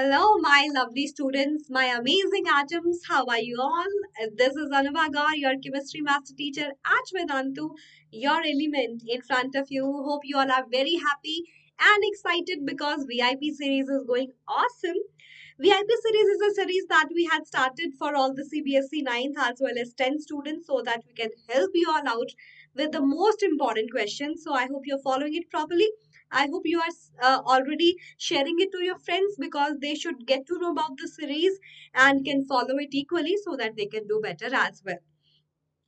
Hello, my lovely students, my amazing atoms. How are you all? This is Anubha, your chemistry master teacher at Vedantu, your element in front of you. Hope you all are very happy and excited because VIP series is going awesome. VIP series is a series that we had started for all the CBSE 9th as well as 10th students so that we can help you all out with the most important questions. So I hope you're following it properly. I hope you are already sharing it to your friends because they should get to know about the series and can follow it equally so that they can do better as well.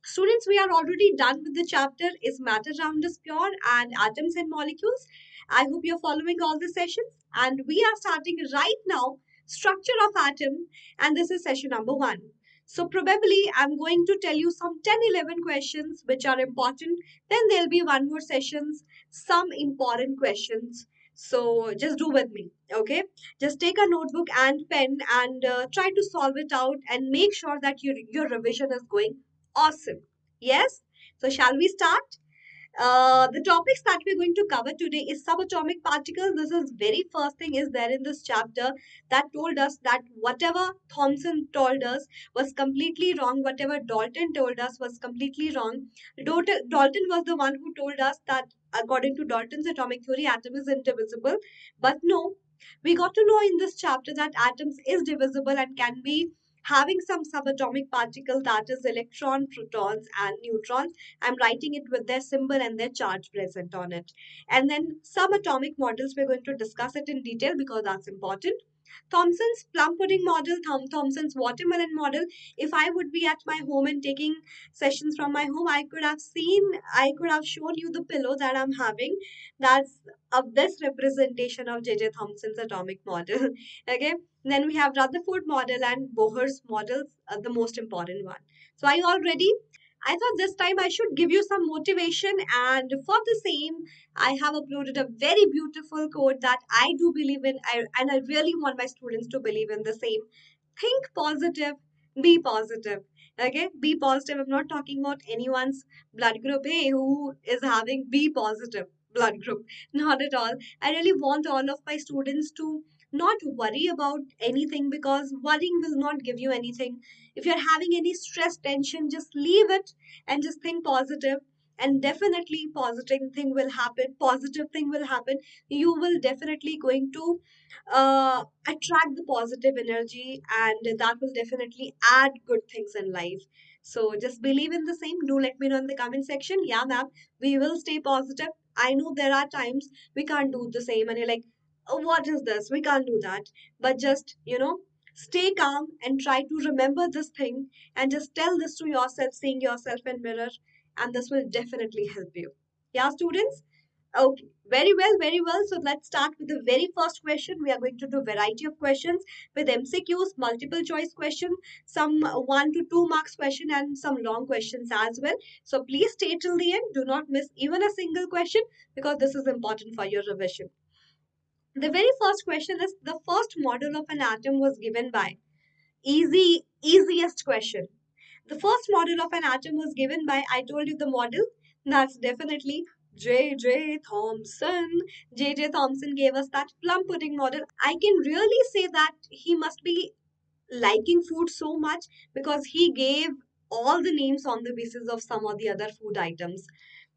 Students, we are already done with the chapter Is Matter Round Us Pure and Atoms and Molecules. I hope you're following all the sessions and we are starting right now Structure of Atom and this is session number 1. So probably I'm going to tell you some 10 11 questions which are important. Then there'll be one more sessions, some important questions. So just do with me, okay? Just take a notebook and pen and try to solve it out and make sure that your revision is going awesome. Yes? So, shall we start? The topics that we're going to cover today is subatomic particles. This is very first thing is there in this chapter that told us that whatever Thomson told us was completely wrong. Whatever Dalton told us was completely wrong. Dalton was the one who told us that according to Dalton's atomic theory, atom is indivisible. But no, we got to know in this chapter that atoms is divisible and can be having some subatomic particle that is electron, protons and neutrons. I'm writing it with their symbol and their charge present on it. And then some atomic models, we're going to discuss it in detail because that's important. Thompson's plum pudding model, Thompson's watermelon model. If I would be at my home and taking sessions from my home, I could have shown you the pillow that I'm having. That's a best representation of J.J. Thompson's atomic model. Okay. Then we have Rutherford model and Bohrs models, the most important one. So are you all ready? I thought this time I should give you some motivation, and for the same, I have uploaded a very beautiful quote that I do believe in, and I really want my students to believe in the same. Think positive, be positive. Okay, be positive. I'm not talking about anyone's blood group, hey, who is having B positive blood group. Not at all. I really want all of my students to not worry about anything because worrying will not give you anything. If you're having any stress, tension, just leave it and just think positive and definitely positive thing will happen. You will definitely going to attract the positive energy and that will definitely add good things in life. So just believe in the same. Do let me know in the comment section. Yeah, ma'am, we will stay positive. I know there are times we can't do the same and you're like, oh, what is this? We can't do that. But just, stay calm and try to remember this thing and just tell this to yourself, seeing yourself in mirror, and this will definitely help you. Yeah, students? Okay, very well, very well. So let's start with the very first question. We are going to do variety of questions with MCQs, multiple choice question, some 1 to 2 marks question and some long questions as well. So please stay till the end. Do not miss even a single question because this is important for your revision. The very first question is the first model of an atom was given by easiest question. The first model of an atom was given by, I told you the model, that's definitely J.J. Thomson. J.J. Thomson gave us that plum pudding model. I can really say that he must be liking food so much because he gave all the names on the basis of some of the other food items.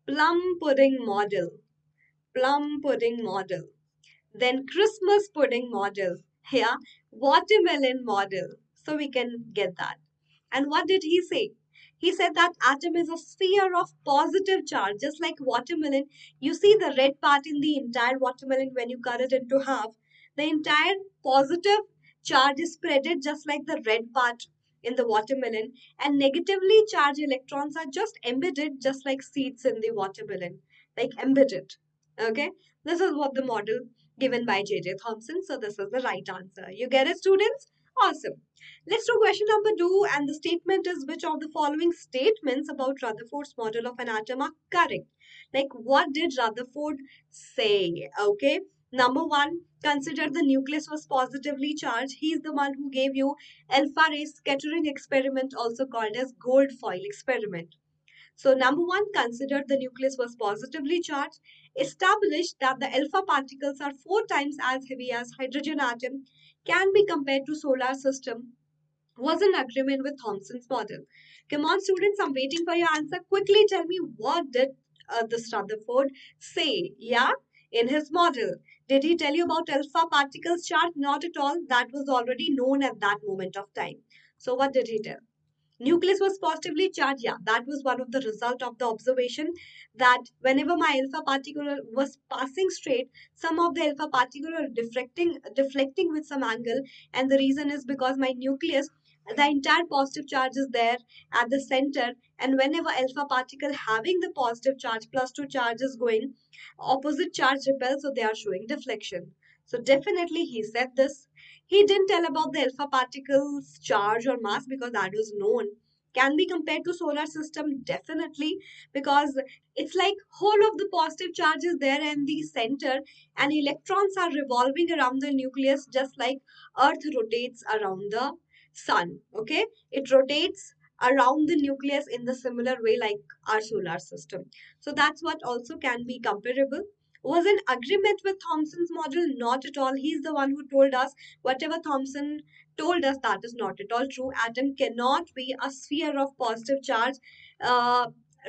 Plum pudding model, plum pudding model, then Christmas pudding model, yeah, watermelon model. So we can get that. And what did he say? He said that atom is a sphere of positive charge, just like watermelon. You see the red part in the entire watermelon when you cut it into half. The entire positive charge is spreaded just like the red part in the watermelon, and negatively charged electrons are just embedded just like seeds in the watermelon, like embedded. Okay, this is what the model given by J.J. Thomson. So this is the right answer. You get it, students? Awesome. Let's do question number 2. And the statement is which of the following statements about Rutherford's model of an atom are correct? Like what did Rutherford say? Okay. Number 1, consider the nucleus was positively charged. He's the one who gave you alpha ray scattering experiment, also called as gold foil experiment. So number one, considered the nucleus was positively charged, established that the alpha particles are 4 times as heavy as hydrogen atom, can be compared to solar system, was in agreement with Thompson's model. Come on, students, I'm waiting for your answer. Quickly tell me, what did this Rutherford say? Yeah, in his model. Did he tell you about alpha particles charge? Not at all. That was already known at that moment of time. So what did he tell? Nucleus was positively charged. Yeah, that was one of the result of the observation, that whenever my alpha particle was passing straight, some of the alpha particle are deflecting with some angle, and the reason is because my nucleus, the entire positive charge is there at the center, and whenever alpha particle having the positive charge, plus 2 charge is going, opposite charge repels, so they are showing deflection. So definitely he said this. He didn't tell about the alpha particles charge or mass because that was known. Can be compared to solar system, definitely, because it's like whole of the positive charge is there in the center, and electrons are revolving around the nucleus just like earth rotates around the sun. Okay, it rotates around the nucleus in the similar way like our solar system. So that's what also can be comparable. Was in agreement with Thompson's model? Not at all. He's the one who told us whatever Thompson told us, that is not at all true. Atom cannot be a sphere of positive charge, uh,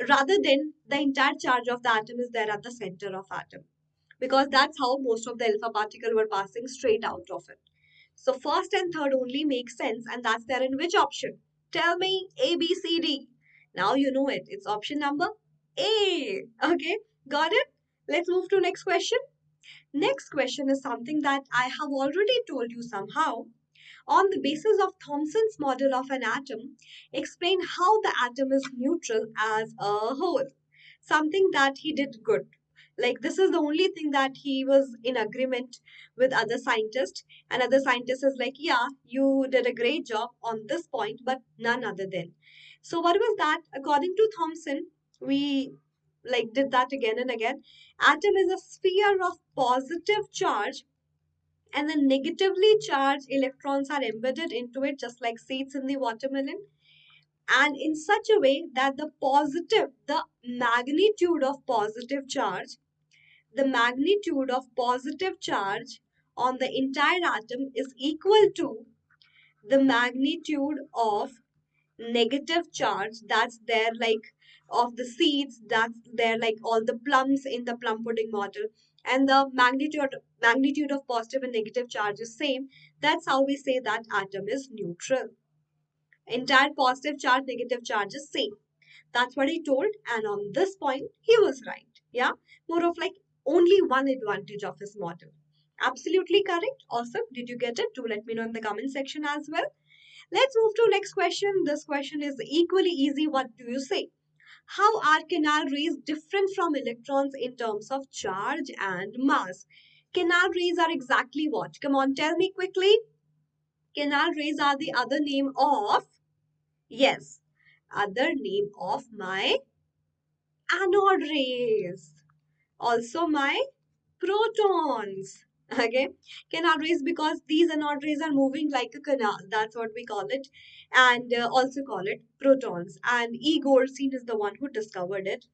rather than the entire charge of the atom is there at the center of atom, because that's how most of the alpha particle were passing straight out of it. So first and third only makes sense, and that's there in which option? Tell me, A, B, C, D. Now you know it. It's option number A. Okay, got it? Let's move to next question. Next question is something that I have already told you somehow. On the basis of Thomson's model of an atom, explain how the atom is neutral as a whole. Something that he did good. Like, this is the only thing that he was in agreement with other scientists, and other scientists is like, yeah, you did a great job on this point, but none other than. So what was that? According to Thomson, we like did that again and again. Atom is a sphere of positive charge, and the negatively charged electrons are embedded into it just like seeds in the watermelon, and in such a way that the magnitude of positive charge, the magnitude of positive charge on the entire atom is equal to the magnitude of negative charge that's there, like of the seeds that's there, like all the plums in the plum pudding model, and the magnitude of positive and negative charge is same. That's how we say that atom is neutral. Entire positive charge, negative charge is same. That's what he told, and on this point he was right. Yeah, more of like only one advantage of his model. Absolutely correct. Awesome. Did you get it? Do let me know in the comment section as well. Let's move to next question. This question is equally easy. What do you say? How are canal rays different from electrons in terms of charge and mass? Canal rays are exactly what? Come on, tell me quickly. Canal rays are the other name of, yes, other name of my anode rays. Also my protons. Okay, canal rays, because these anode rays are moving like a canal. That's what we call it, and also call it protons. And E. Goldstein is the one who discovered it.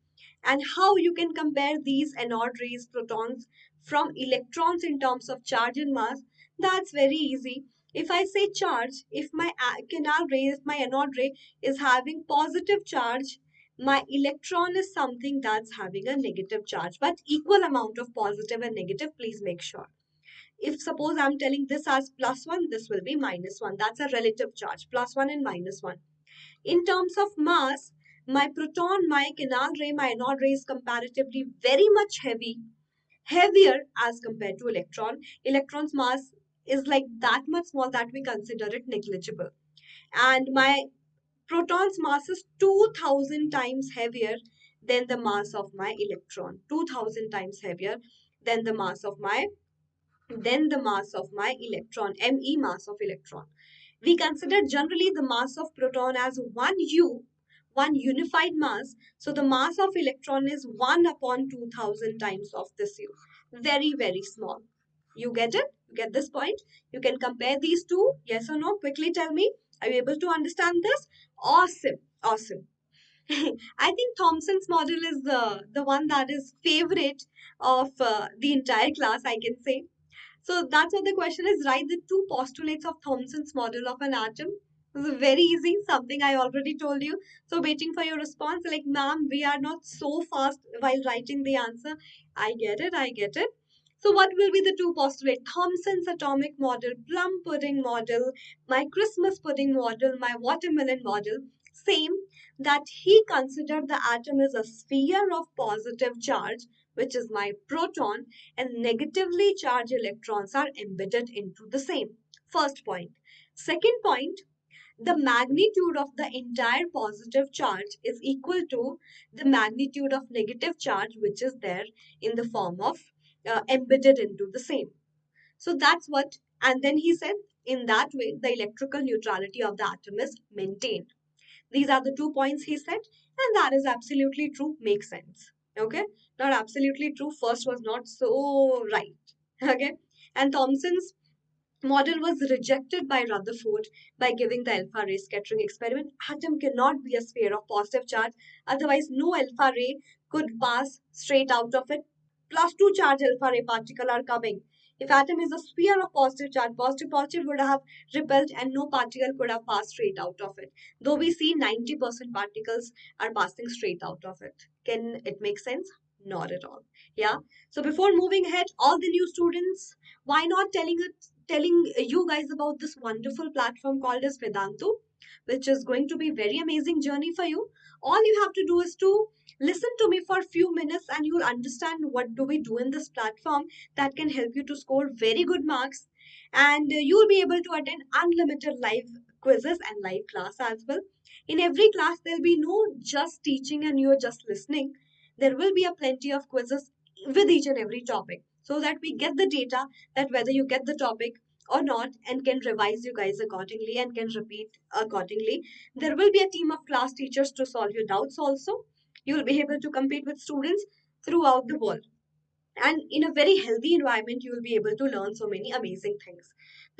And how you can compare these anode rays, protons, from electrons in terms of charge and mass? That's very easy. If I say charge, if my canal ray, if my anode ray is having positive charge, my electron is something that's having a negative charge, but equal amount of positive and negative, please make sure. If suppose I'm telling this as plus 1, this will be minus 1. That's a relative charge, plus 1 and minus 1. In terms of mass, my proton, my canal ray, my anode ray is comparatively very much heavier as compared to electron. Electron's mass is like that much small that we consider it negligible. And my proton's mass is 2000 times heavier than the mass of my electron. 2000 times heavier than the mass of my electron, me mass of electron. We consider generally the mass of proton as 1 one unified mass. So the mass of electron is 1 upon 2000 times of this u. Very, very small. You get it? You get this point? You can compare these two. Yes or no? Quickly tell me. Are you able to understand this? Awesome. Awesome. I think Thompson's model is the one that is favorite of the entire class, I can say. So that's what the question is. Write the two postulates of Thompson's model of an atom. This is very easy, something I already told you. So waiting for your response, like, ma'am, we are not so fast while writing the answer. I get it, I get it. So what will be the two postulates? Thomson's atomic model, plum pudding model, my Christmas pudding model, my watermelon model. Same, that he considered the atom as a sphere of positive charge, which is my proton, and negatively charged electrons are embedded into the same. First point. Second point, the magnitude of the entire positive charge is equal to the magnitude of negative charge, which is there in the form of embedded into the same. So that's what, and then he said, in that way, the electrical neutrality of the atom is maintained. These are the 2 points he said, and that is absolutely true, makes sense. Okay, not absolutely true. First was not so right. Okay, and Thomson's model was rejected by Rutherford by giving the alpha ray scattering experiment. Atom cannot be a sphere of positive charge, otherwise, no alpha ray could pass straight out of it. Plus two charge alpha ray particle are coming. If atom is a sphere of positive charge, positive positive would have repelled and no particle could have passed straight out of it. Though we see 90% particles are passing straight out of it. Can it make sense? Not at all. Yeah. So before moving ahead, all the new students, why not telling you guys about this wonderful platform called as Vedantu, which is going to be very amazing journey for you. All you have to do is to listen to me for a few minutes and you'll understand what do we do in this platform that can help you to score very good marks, and you'll be able to attend unlimited live quizzes and live class as well. In every class there'll be no just teaching and you're just listening. There will be a plenty of quizzes with each and every topic so that we get the data that whether you get the topic or not and can revise you guys accordingly and can repeat accordingly. There will be a team of class teachers to solve your doubts also. You will be able to compete with students throughout the world. And in a very healthy environment, you will be able to learn so many amazing things.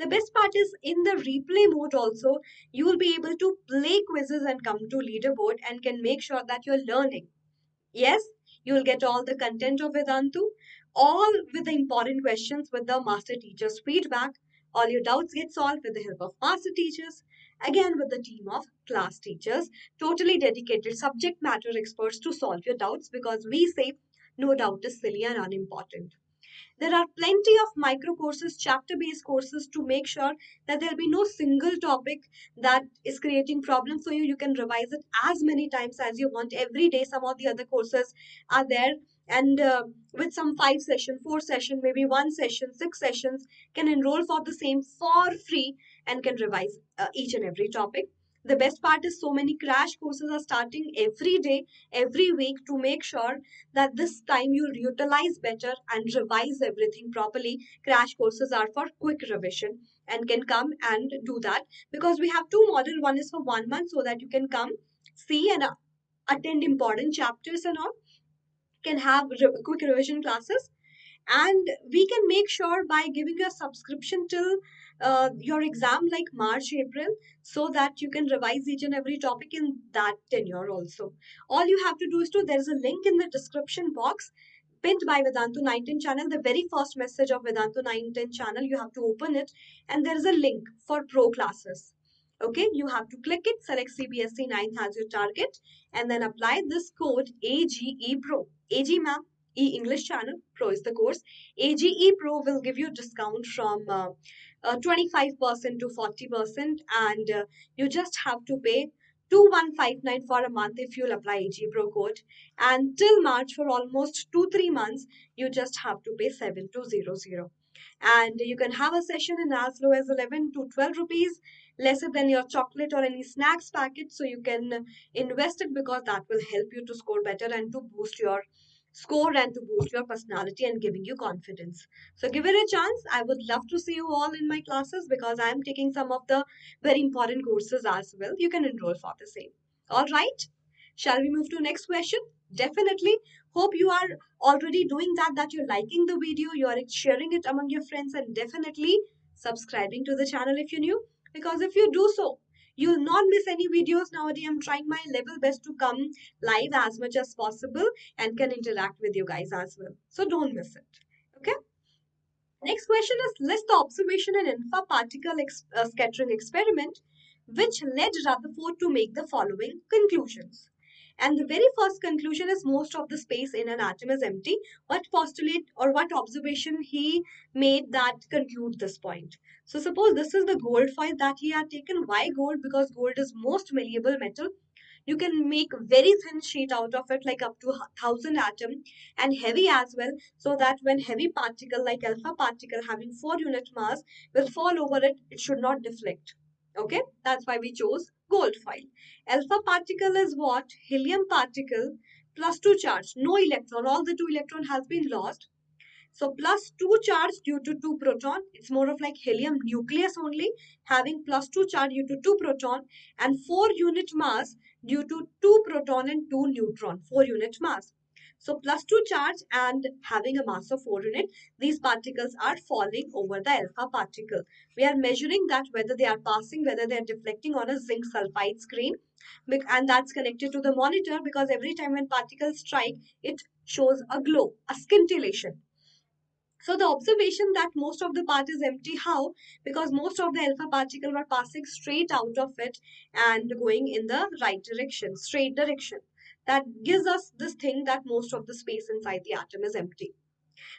The best part is in the replay mode also, you will be able to play quizzes and come to leaderboard and can make sure that you're learning. Yes, you will get all the content of Vedantu, all with the important questions with the master teacher's feedback. All your doubts get solved with the help of master teachers, again with the team of class teachers, totally dedicated subject matter experts to solve your doubts because we say no doubt is silly and unimportant. There are plenty of micro courses, chapter based courses to make sure that there'll be no single topic that is creating problems for you. You can revise it as many times as you want every day. Some of the other courses are there, and with some 5 session, 4 session, maybe 1 session, 6 sessions, can enroll for the same for free and can revise each and every topic. The best part is so many crash courses are starting every day, every week to make sure that this time you'll utilize better and revise everything properly. Crash courses are for quick revision and can come and do that because we have two model. One is for 1 month so that you can come, see and attend important chapters and all, can have quick revision classes, and we can make sure by giving you a subscription till your exam like March April, so that you can revise each and every topic in that tenure also. All you have to do is to, there's a link in the description box pinned by Vedantu 19 channel, the very first message of Vedantu 19 channel. You have to open it and there is a link for pro classes. Okay, you have to click it, select CBSE 9th as your target, and then apply this code AGE Pro. AG ma'am, E English channel, Pro is the course. AGE Pro will give you discount from 25% to 40%, and you just have to pay 2159 for a month if you'll apply AGE Pro code. And till March, for almost 2-3 months, you just have to pay 7200. And you can have a session in as low as 11 to 12 rupees, lesser than your chocolate or any snacks packet. So you can invest it because that will help you to score better and to boost your score and to boost your personality and giving you confidence. So give it a chance. I would love to see you all in my classes because I am taking some of the very important courses as well. You can enroll for the same. All right. Shall we move to next question? Definitely. Hope you are already doing that you're liking the video, you are sharing it among your friends, and definitely subscribing to the channel if you're new. Because if you do so, You'll not miss any videos nowadays. I'm trying my level best to come live as much as possible and can interact with you guys as well. So don't miss it. Okay. Next question is, list the observation and alpha particle scattering experiment which led Rutherford to make the following conclusions. And the very first conclusion is most of the space in an atom is empty. What postulate or what observation he made that conclude this point? So suppose this is the gold foil that he had taken. Why gold? Because gold is most malleable metal. You can make very thin sheet out of it, like up to 1,000 atom, and heavy as well, so that when heavy particle like alpha particle having 4 unit mass will fall over it, it should not deflect. Okay, that's why we chose gold foil. Alpha particle is what? Helium particle plus 2 charge, no electron, all the 2 electron has been lost. So plus 2 charge due to 2 proton. It's more of like helium nucleus only, having plus 2 charge due to 2 proton, and 4 unit mass due to 2 proton and 2 neutron, 4 unit mass. So plus 2 charge and having a mass of 4 unit, these particles are falling over the alpha particle. We are measuring that whether they are passing, whether they are deflecting on a zinc sulfide screen, and that's connected to the monitor, because every time when particles strike, it shows a glow, a scintillation. So the observation that most of the part is empty, how? Because most of the alpha particle were passing straight out of it and going in the right direction, straight direction. That gives us this thing that most of the space inside the atom is empty.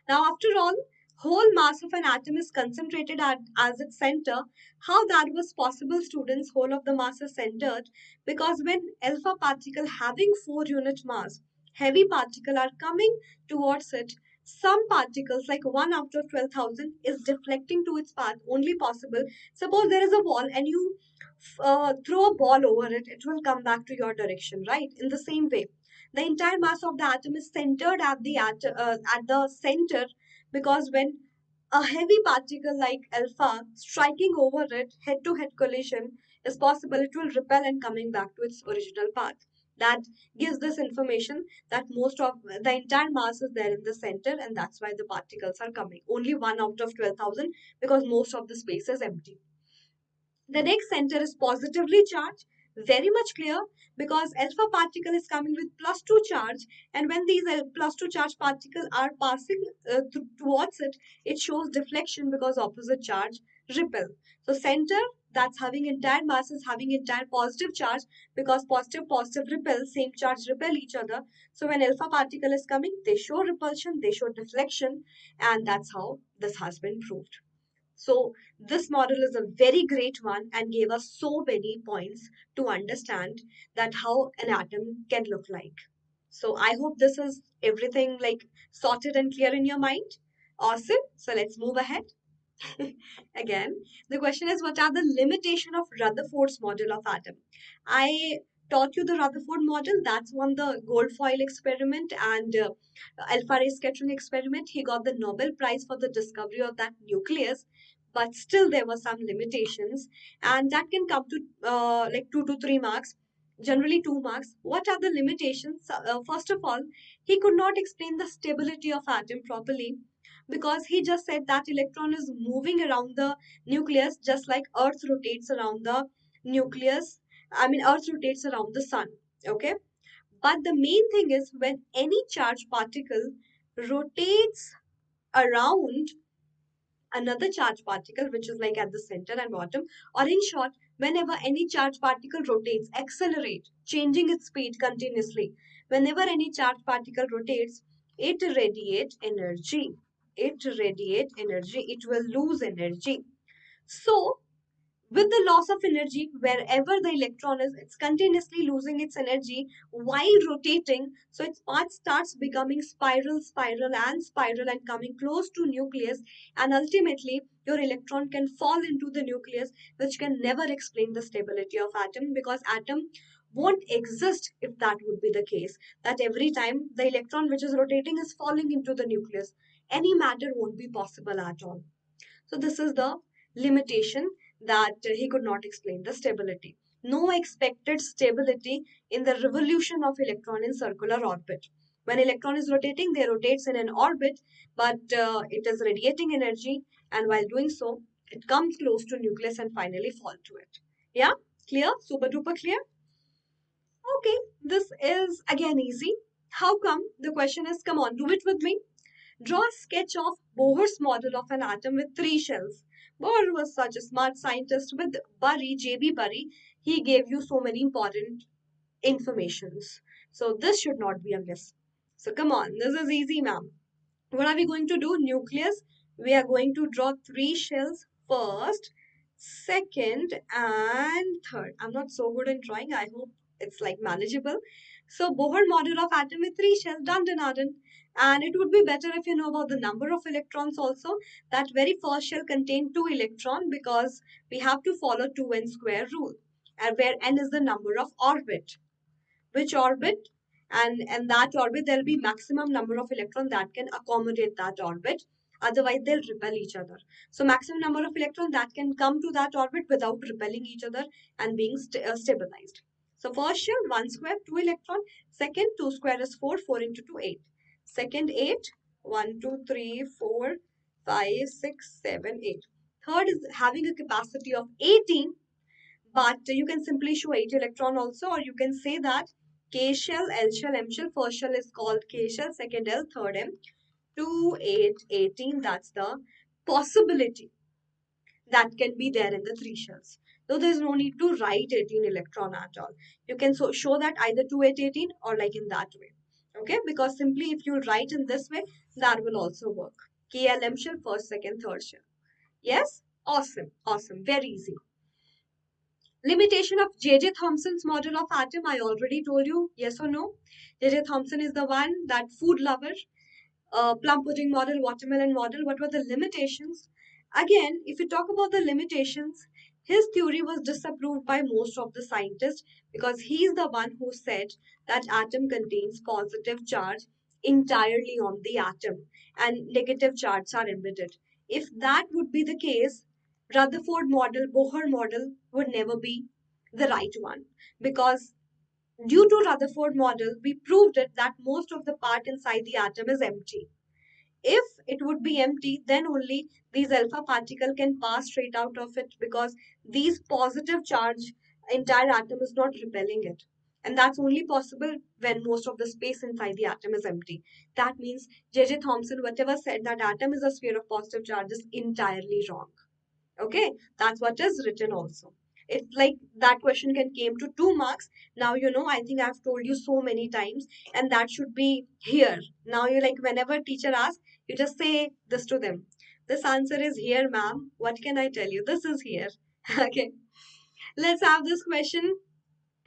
Now, after all, whole mass of an atom is concentrated as its center. How that was possible, students? Whole of the mass is centered because when alpha particle having 4 unit mass, heavy particle are coming towards it. Some particles, like 1 out of 12,000, is deflecting to its path. Only possible. Suppose there is a wall and you throw a ball over it, it will come back to your direction, right? In the same way, the entire mass of the atom is centered at the center, because when a heavy particle like alpha striking over it, head to head collision is possible, it will repel and coming back to its original path. That gives this information that most of the entire mass is there in the center, and that's why the particles are coming. Only 1 out of 12,000, because most of the space is empty. The next center is positively charged, very much clear, because alpha particle is coming with plus 2 charge, and when these plus 2 charge particles are passing towards it, it shows deflection because opposite charge repel. So center that's having entire mass is having entire positive charge, because positive repel, same charge repel each other. So when alpha particle is coming, they show repulsion, they show deflection, and that's how this has been proved. So this model is a very great one and gave us so many points to understand that how an atom can look like. So I hope this is everything like sorted and clear in your mind. Awesome. So let's move ahead. Again, the question is, what are the limitation of Rutherford's model of atom? I taught you the Rutherford model. That's one, the gold foil experiment and alpha ray scattering experiment. He got the Nobel Prize for the discovery of that nucleus, but still there were some limitations, and that can come to like 2 to 3 marks. Generally 2 marks. What are the limitations? First of all, he could not explain the stability of atom properly, because he just said that electron is moving around the nucleus just like earth rotates around the nucleus. I mean, earth rotates around the sun. Okay, but the main thing is, when any charged particle rotates around another charged particle, which is like at the center and bottom, or in short, whenever any charged particle rotates, accelerate, changing its speed continuously, whenever any charged particle rotates, it radiates energy. It radiates energy. It will lose energy. So with the loss of energy, wherever the electron is, it's continuously losing its energy while rotating. So its path starts becoming spiral, spiral, and spiral, and coming close to nucleus. And ultimately, your electron can fall into the nucleus, which can never explain the stability of atom, because atom won't exist if that would be the case. That every time the electron which is rotating is falling into the nucleus, any matter won't be possible at all. So this is the limitation, that he could not explain the stability. No expected stability in the revolution of electron in circular orbit. When electron is rotating, they rotates in an orbit, but it is radiating energy, and while doing so, it comes close to nucleus and finally fall to it. Yeah. Clear? Super duper clear? Okay, this is again easy. How come? The question is, come on, do it with me. Draw a sketch of Bohr's model of an atom with three shells. Bohr was such a smart scientist with J.B. Bury. He gave you so many important informations. So this should not be a miss. So come on, this is easy, ma'am. What are we going to do? Nucleus. We are going to draw three shells first, second, and third. I'm not so good in drawing. I hope it's like manageable. So Bohr model of atom with three shells, done, done, done. And it would be better if you know about the number of electrons also. That very first shell contained two electrons because we have to follow 2n square rule, and where n is the number of orbit. Which orbit? And that orbit, there'll be maximum number of electrons that can accommodate that orbit. Otherwise, they'll repel each other. So maximum number of electrons that can come to that orbit without repelling each other and being stabilized. So first shell, 1 square, 2 electron. Second, 2 square is 4, 4 into 2, 8. Second, 8, 1, 2, 3, 4, 5, 6, 7, 8. Third is having a capacity of 18, but you can simply show 8 electron also, or you can say that K shell, L shell, M shell. First shell is called K shell, second L, third M. 2, 8, 18. That's the possibility that can be there in the three shells. So there's no need to write 18 electron at all. You can show that either 2, 8, 18 or like in that way. Okay, because simply if you write in this way, that will also work. K, L, M shell, first, second, third shell. Yes? Awesome, awesome, very easy. Limitation of J.J. Thompson's model of atom, I already told you, yes or no. J.J. Thompson is the one, that food lover. Plum pudding model, watermelon model. What were the limitations? Again, if you talk about the limitations, his theory was disapproved by most of the scientists because he is the one who said that atom contains positive charge entirely on the atom and negative charges are emitted. If that would be the case, Rutherford model, Bohr model would never be the right one, because due to Rutherford model, we proved it that most of the part inside the atom is empty. If it would be empty, then only these alpha particle can pass straight out of it, because these positive charge entire atom is not repelling it. And that's only possible when most of the space inside the atom is empty. That means J.J. Thomson, whatever said that atom is a sphere of positive charge, is entirely wrong. Okay, that's what is written also. It's like that question can came to 2 marks. Now you know, I think I've told you so many times, and that should be here. Now you, like, whenever teacher asks, you just say this to them. This answer is here, ma'am. What can I tell you? This is here. Okay. Let's have this question.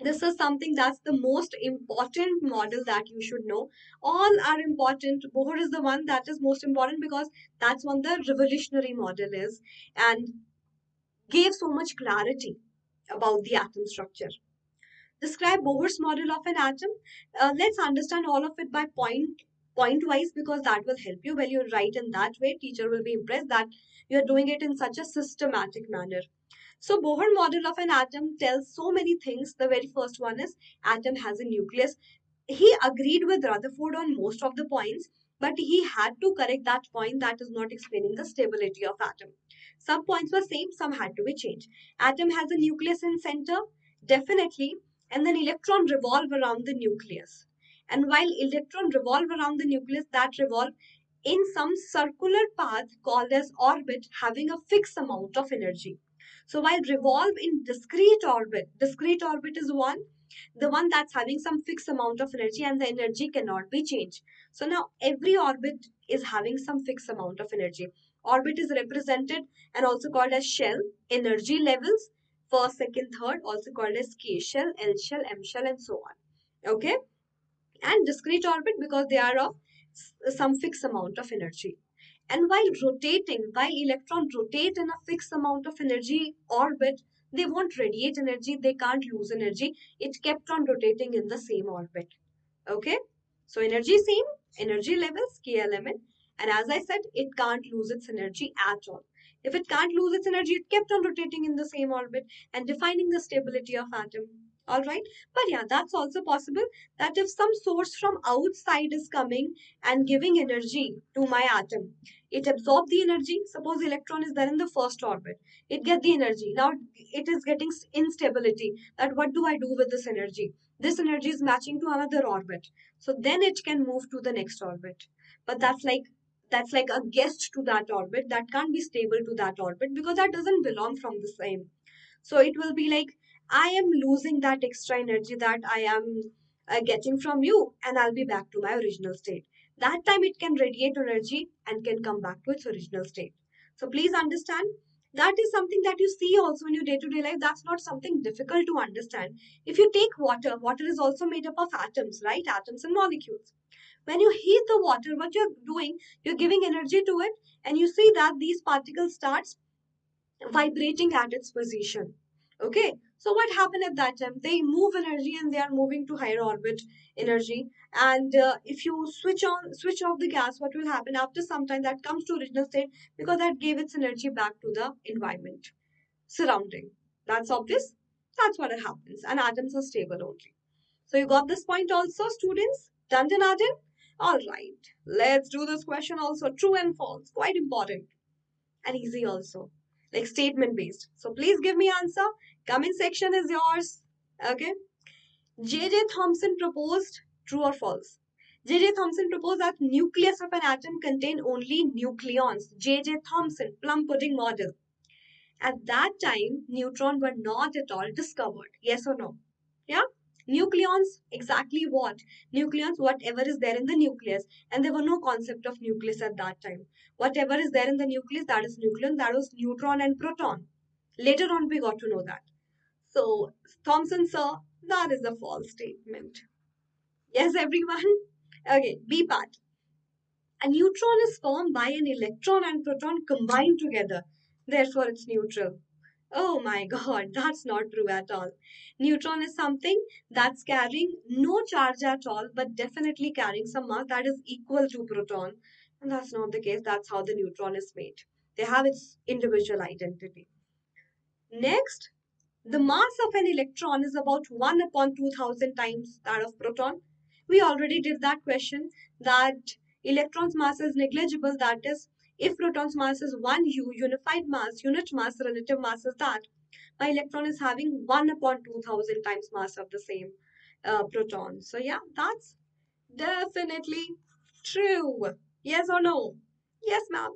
This is something that's the most important model that you should know. All are important. Bohr is the one that is most important because that's one the revolutionary model is, and gave so much clarity about the atom structure. Describe Bohr's model of an atom. Let's understand all of it by point wise, because that will help you when you write in that way. Teacher will be impressed that you are doing it in such a systematic manner. So Bohr model of an atom tells so many things. The very first one is atom has a nucleus. He agreed with Rutherford on most of the points, but he had to correct that point that is not explaining the stability of atom. Some points were same, some had to be changed. Atom has a nucleus in center, definitely, and then electron revolve around the nucleus. And while electron revolve around the nucleus, that revolve in some circular path called as orbit, having a fixed amount of energy. So while revolve in discrete orbit is the one that's having some fixed amount of energy, and the energy cannot be changed. So now every orbit is having some fixed amount of energy. Orbit is represented and also called as shell, energy levels, first, second, third, also called as K shell, L shell, M shell, and so on. Okay? And discrete orbit because they are of some fixed amount of energy. And while electron rotate in a fixed amount of energy orbit, they won't radiate energy, they can't lose energy. It kept on rotating in the same orbit. Okay? So energy same, energy levels, K element. And as I said, it can't lose its energy at all. If it can't lose its energy, it kept on rotating in the same orbit and defining the stability of atom. All right. But yeah, that's also possible that if some source from outside is coming and giving energy to my atom, it absorbs the energy. Suppose the electron is there in the first orbit, it get the energy. Now it is getting instability. That what do I do with this energy? This energy is matching to another orbit. So then it can move to the next orbit. But that's like a guest to that orbit that can't be stable to that orbit because that doesn't belong from the same. So it will be like I am losing that extra energy that I am getting from you, and I'll be back to my original state. That time it can radiate energy and can come back to its original state. So please understand, that is something that you see also in your day to day life. That's not something difficult to understand. If you take water, water is also made up of atoms, right? Atoms and molecules. When you heat the water, what you're doing, you're giving energy to it, and you see that these particles starts vibrating at its position. Okay, so what happened at that time? They move energy and they are moving to higher orbit energy. And if you switch off the gas, what will happen after some time? That comes to original state because that gave its energy back to the environment surrounding. That's obvious. That's what happens. And atoms are stable only. So you got this point also, students? Done, done, done? All right. Let's do this question also. True and false. Quite important and easy also, like statement based. So please give me answer. Comment section is yours. Okay. J.J. Thomson proposed, true or false? J.J. Thomson proposed that nucleus of an atom contain only nucleons. J.J. Thomson, plum pudding model. At that time, neutrons were not at all discovered. Yes or no? Yeah? Nucleons, exactly what? Nucleons, whatever is there in the nucleus. And there were no concept of nucleus at that time. Whatever is there in the nucleus, that is nucleon, that was neutron and proton. Later on, we got to know that. So, Thomson saw that is a false statement. Yes, everyone? Okay, B part. A neutron is formed by an electron and proton combined together. Therefore, it's neutral. Oh my god, that's not true at all. Neutron is something that's carrying no charge at all, but definitely carrying some mass that is equal to proton. And that's not the case. That's how the neutron is made. They have its individual identity. Next, the mass of an electron is about 1 upon 2000 times that of proton. We already did that question that electron's mass is negligible. That is, if proton's mass is 1 u, unified mass, unit mass, relative mass is that. My electron is having 1 upon 2000 times mass of the same proton. So yeah, that's definitely true. Yes or no? Yes, ma'am.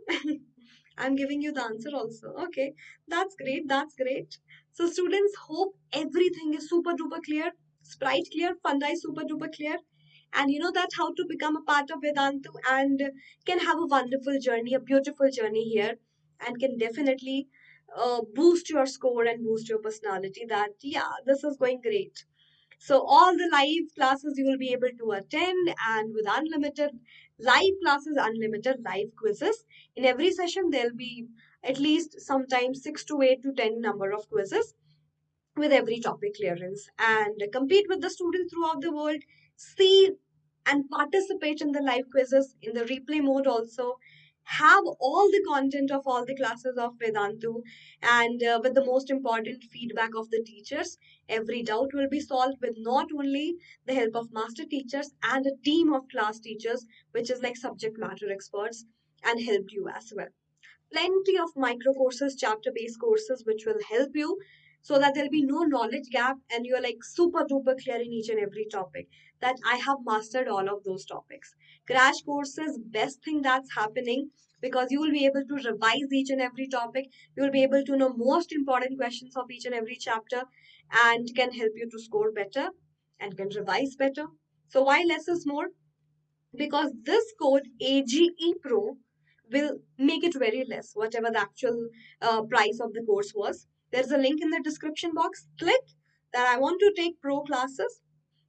I'm giving you the answer also. Okay, that's great. That's great. So, students, hope everything is super duper clear, sprite clear, funda is super duper clear, and you know that how to become a part of Vedantu and can have a wonderful journey, a beautiful journey here, and can definitely boost your score and boost your personality. That yeah, this is going great. So all the live classes you will be able to attend, and with unlimited live classes, unlimited live quizzes. In every session, there'll be at least sometimes 6 to 8 to 10 number of quizzes with every topic clearance, and compete with the students throughout the world. See and participate in the live quizzes in the replay mode also. Have all the content of all the classes of Vedantu, and with the most important feedback of the teachers. Every doubt will be solved with not only the help of master teachers and a team of class teachers, which is like subject matter experts, and help you as well. Plenty of micro courses, chapter based courses, which will help you so that there'll be no knowledge gap and you're like super duper clear in each and every topic. That I have mastered all of those topics. Crash courses, best thing that's happening because you will be able to revise each and every topic. You will be able to know most important questions of each and every chapter and can help you to score better and can revise better. So, why less is more? Because this code AGE Pro will make it very less, whatever the actual price of the course was. There's a link in the description box. Click that I want to take pro classes,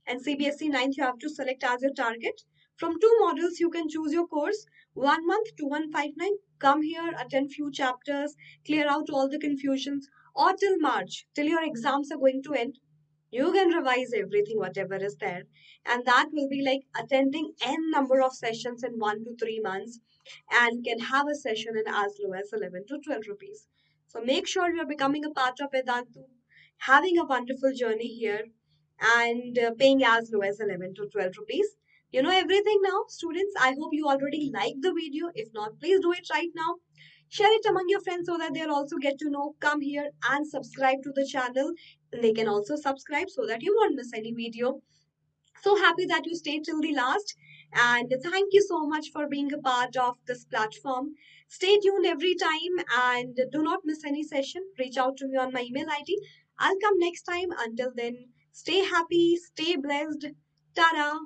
and CBSE 9th you have to select as your target. From two models, you can choose your course. 1 month, 2159. Come here, attend few chapters, clear out all the confusions, or till March, till your exams are going to end. You can revise everything, whatever is there. And that will be like attending n number of sessions in 1 to 3 months and can have a session in as low as 11 to 12 rupees. So make sure you're becoming a part of Vedantu, having a wonderful journey here. and paying as low as 11 to 12 rupees. You know everything now, students. I hope you already like the video. If not, please do it right now. Share it among your friends so that they'll also get to know. Come here and subscribe to the channel. They can also subscribe so that you won't miss any video. So happy that you stayed till the last. And thank you so much for being a part of this platform. Stay tuned every time and do not miss any session. Reach out to me on my email ID. I'll come next time. Until then, stay happy, stay blessed. Ta-da!